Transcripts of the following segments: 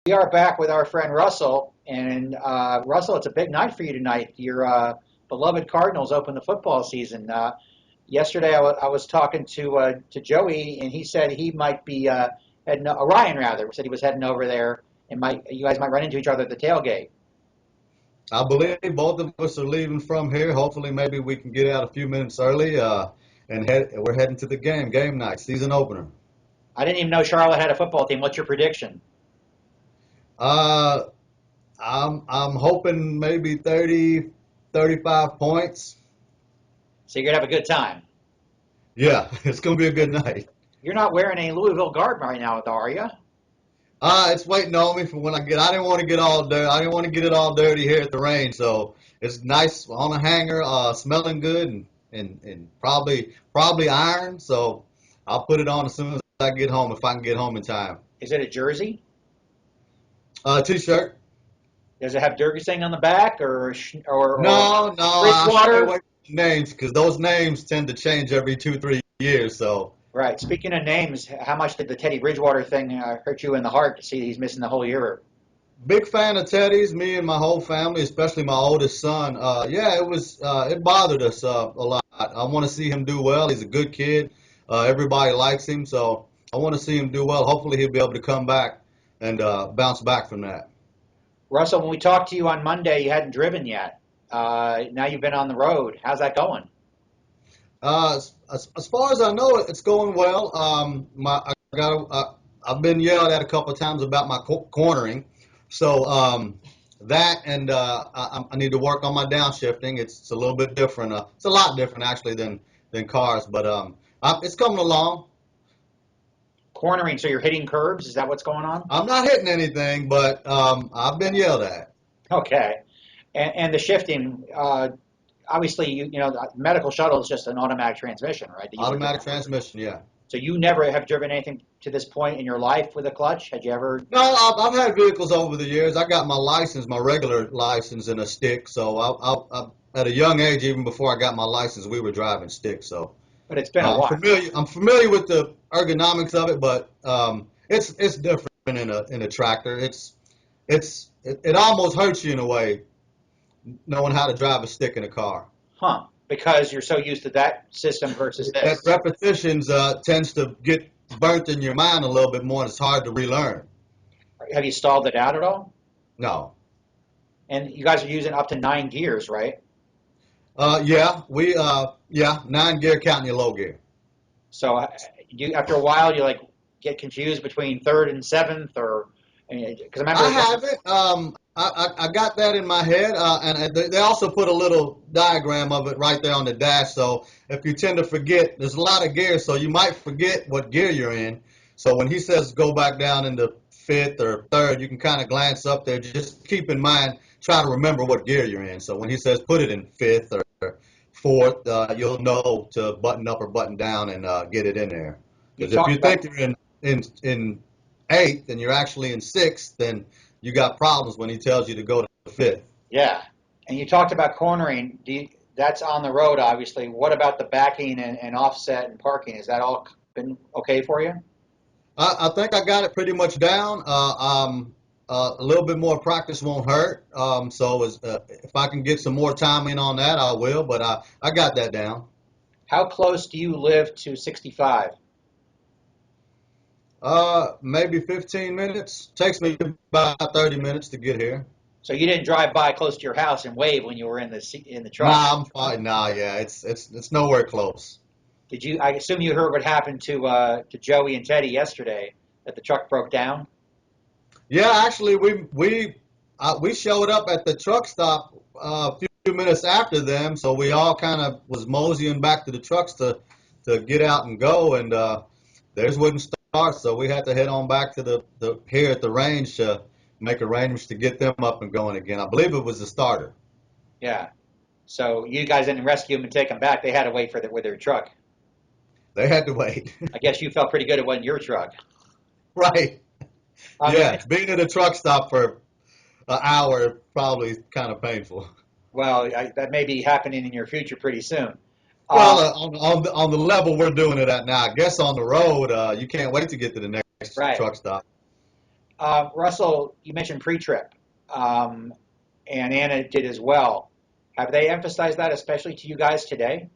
We are back with our friend Russell, and Russell, it's a big night for you tonight. Your beloved Cardinals open the football season. Yesterday, I was talking to Joey, and he said he might be heading. Ryan rather said he was heading over there, and might you guys might run into each other at the tailgate. I believe both of us are leaving from here. Hopefully, maybe we can get out a few minutes early, and we're heading to the game night, season opener. I didn't even know Charlotte had a football team. What's your prediction? Uh, I'm hoping maybe 30, 35 points. So you're gonna have a good time. Yeah, it's gonna be a good night. You're not wearing any Louisville garb right now, though, are you? It's waiting on me for when I get. I didn't want to get all dirty. I didn't want to get it all dirty here at the range, so it's nice on a hanger, smelling good, and probably iron. So I'll put it on as soon as I get home if I can get home in time. Is it a jersey? T-shirt. Does it have Durgasingh on the back, or No, no, I stay Bridgewater? away from names because those names tend to change every 2, 3 years. So Right. Speaking of names, how much did the Teddy Bridgewater thing hurt you in the heart to see he's missing the whole year? big fan of Teddy's. Me and my whole family, especially my oldest son. Yeah, it was. It bothered us a lot. I want to see him do well. He's a good kid. Everybody likes him, so I want to see him do well. Hopefully, he'll be able to come back and bounce back from that. Russell, when we talked to you on Monday, you hadn't driven yet. Now you've been on the road. How's that going? As far as I know, it's going well. I've been yelled at a couple of times about my cornering, so that and I need to work on my downshifting. It's a little bit different. It's a lot different actually than cars, but it's coming along. Cornering, so you're hitting curbs? Is that what's going on? I'm not hitting anything, but I've been yelled at. Okay. And the shifting, obviously, the medical shuttle is just an automatic transmission, right? That you put Automatic the, transmission, yeah. so you never have driven anything to this point in your life with a clutch? Had you ever? No, I've had vehicles over the years. I got my license, my regular license, in a stick. So at a young age, even before I got my license, we were driving sticks. So But it's been a while. I'm familiar with the ergonomics of it, but it's different in a tractor. It almost hurts you in a way knowing how to drive a stick in a car. Huh. Because you're so used to that system versus That this. repetitions tends to get burnt in your mind a little bit more, and it's hard to relearn. Have you stalled it out at all? No. And you guys are using up to 9 gears, right? Yeah, 9 gear counting your low gear. So after a while, you like get confused between third and seventh, or because I I remember. have it. I got that in my head, and they also put a little diagram of it right there on the dash. So if you tend to forget, there's a lot of gears, so you might forget what gear you're in. So when he says go back down into fifth or third, you can kind of glance up there. Just keep in mind, try to remember what gear you're in. So when he says put it in fifth or fourth, you'll know to button up or button down and get it in there. You Because if talked you about think you're in eighth and you're actually in sixth, then you got problems when he tells you to go to fifth. Yeah, and you talked about cornering. That's on the road, obviously. What about the backing and offset and parking? Has that all been okay for you? I think I got it pretty much down. A little bit more practice won't hurt. If I can get some more time in on that, I will. But I got that down. How close do you live to 65? Maybe 15 minutes. Takes me about 30 minutes to get here. So you didn't drive by close to your house and wave when you were in the truck. Nah, I'm fine. Nah, yeah, it's nowhere close. Did you? I assume you heard what happened to Joey and Teddy yesterday, that the truck broke down. Yeah, actually, we showed up at the truck stop a few minutes after them, so we all kind of was moseying back to the trucks to get out and go, and theirs wouldn't start, so we had to head on back to the here at the range to make arrangements to get them up and going again. I believe it was the starter. Yeah. So you guys didn't rescue them and take them back. They had to wait with their truck. They had to wait. I guess you felt pretty good it wasn't your truck. Right. You Yeah, mentioned, being at a truck stop for an hour probably kind of painful. well, that may be happening in your future pretty soon. Well, Um, on the level we're doing it at now, I guess on the road, you can't wait to get to the next right. truck stop. Russell, you mentioned pre-trip, and Anna did as well. Have they emphasized that, especially to you guys today,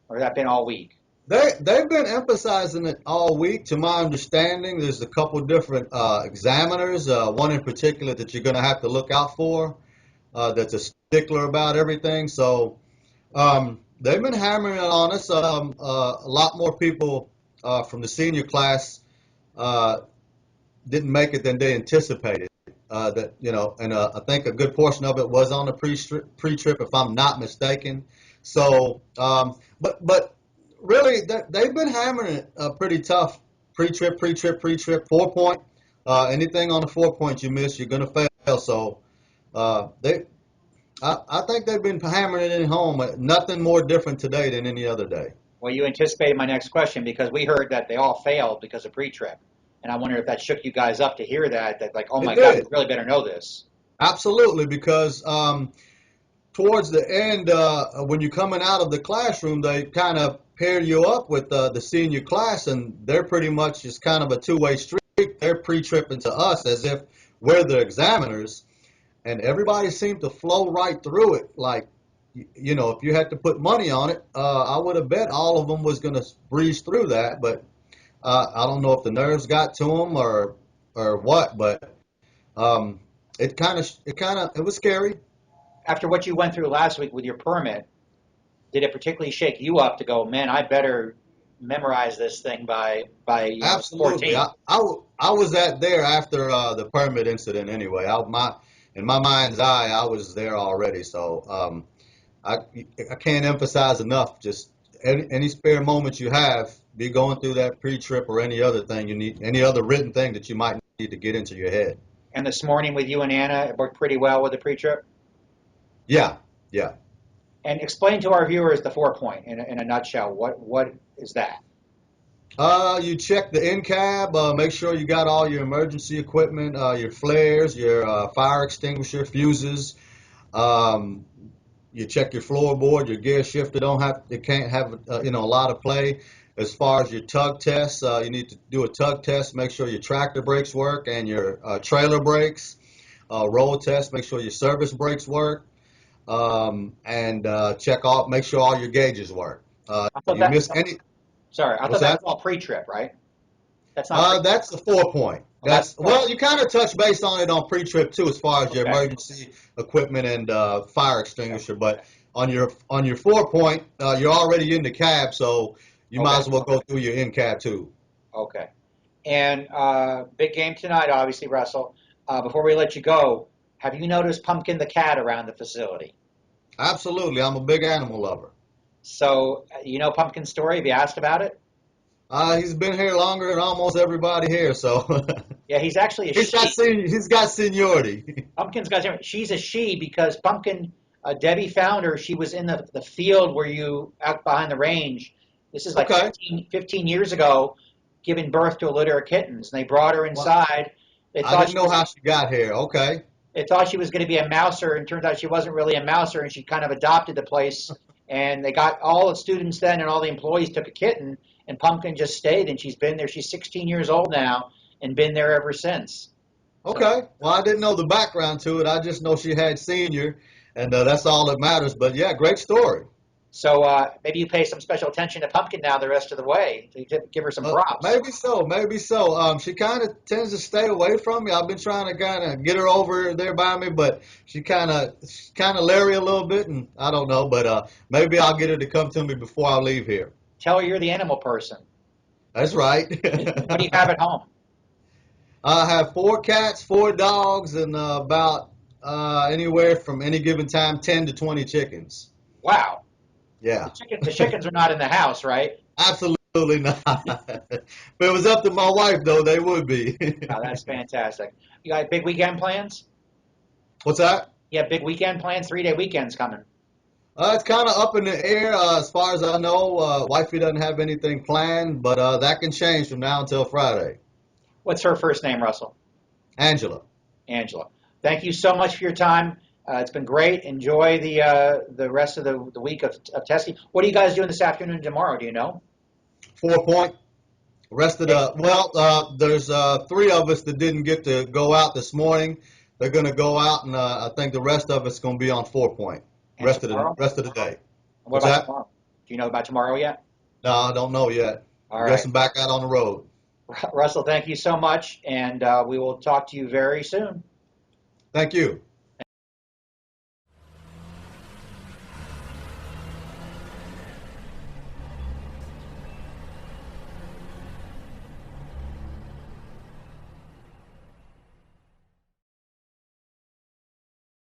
or has that been all week? They've been emphasizing it all week. To my understanding, there's a couple different examiners. One in particular that you're going to have to look out for. That's a stickler about everything. So they've been hammering it on us. A lot more people from the senior class uh, didn't make it than they anticipated. That and I think a good portion of it was on the pre-trip, if I'm not mistaken. So, but really, they've been hammering it pretty tough. Pre-trip, pre-trip, pre-trip, 4 point. Anything on the 4 points you miss, you're gonna fail. So, they, I think they've been hammering it in home. Nothing more different today than any other day. Well, you anticipated my next question because we heard that they all failed because of pre-trip, and I wonder if that shook you guys up to hear that. That like, oh It my God, we did. really better know this. Absolutely, because towards the end, when you're coming out of the classroom, they kind of pair you up with the senior class, and they're pretty much just kind of a two-way street. They're pre-tripping to us as if we're the examiners, and everybody seemed to flow right through it. Like, if you had to put money on it, I would have bet all of them was going to breeze through that. But I don't know if the nerves got to them or what. But it was scary. After what you went through last week with your permit, did it particularly shake you up to go, man, I better memorize this thing by Absolutely. 14? I was at there after the permit incident anyway. In my mind's eye, I was there already. So I, I can't emphasize enough. Just any spare moments you have, be going through that pre-trip or any other thing you need, any other written thing that you might need to get into your head. And this morning with you and Anna, it worked pretty well with the pre-trip. Yeah, yeah. And explain to our viewers the 4 point in a nutshell. What is that? You check the in cab. Make sure you got all your emergency equipment, your flares, your fire extinguisher, fuses. Um, you check your floorboard, your gear shifter it can't have a lot of play. As far as your tug tests, you need to do a tug test. Make sure your tractor brakes work and your trailer brakes. Roll test. Make sure your service brakes work. And make sure all your gauges work. I thought You that. miss any? Sorry, I thought What's that was that? all pre-trip, right? That's not pre. That's the 4 point. Oh, that's That's the 4 point. well, you kind of touch base on it on pre-trip too, as far as your Okay. emergency equipment and fire Okay. extinguisher. But on your 4 point, you're already in the cab, so you might Okay. as well go through your in cab too. Okay. And big game tonight, obviously, Russell. Before we let you go, have you noticed Pumpkin the cat around the facility? Absolutely, I'm a big animal lover. So you know Pumpkin's story. Have you asked about it? He's been here longer than almost everybody here, so Yeah, he's actually a she. he's got seniority. Pumpkin's got she's a she because Pumpkin, Debbie found her. She was in the field where you out behind the range. This is like Okay. 15 years ago, giving birth to a litter of kittens. And they brought her Well, inside. They I thought didn't she know was how she got here. Okay. they thought she was going to be a mouser, and turns out she wasn't really a mouser, and she kind of adopted the place. And they got all the students then, and all the employees took a kitten, and Pumpkin just stayed, and she's been there. She's 16 years old now, and been there ever since. So Okay. Well, I didn't know the background to it. I just know she had senior, and that's all that matters. But yeah, great story. So maybe you pay some special attention to Pumpkin now the rest of the way. To give her some props. Maybe so, maybe so. She kind of tends to stay away from me. I've been trying to kind of get her over there by me, but she's kind of leery a little bit, and I don't know. But maybe I'll get her to come to me before I leave here. Tell her you're the animal person. That's right. What do you have at home? I have 4 cats, 4 dogs, and about anywhere from any given time 10 to 20 chickens. Wow. Yeah. The chickens are not in the house, right? Absolutely not. If it was up to my wife, though, they would be. Oh, that's fantastic. You got big weekend plans? What's that? You have big weekend plans? 3-day weekends coming. It's kind of up in the air. As far as I know, wifey doesn't have anything planned, but that can change from now until Friday. What's her first name, Russell? Angela. Angela. Thank you so much for your time. It's been great. Enjoy the rest of the week of testing. What are you guys doing this afternoon and tomorrow? Do you know? 4 point. Rest of there's three of us that didn't get to go out this morning. They're going to go out, and I think the rest of it's going to be on 4 point. And tomorrow? Rest of the day. What What's about that? tomorrow? Do you know about tomorrow yet? No, I don't know yet. All I'm right. guessing back out on the road. Russell, thank you so much, and we will talk to you very soon. Thank you.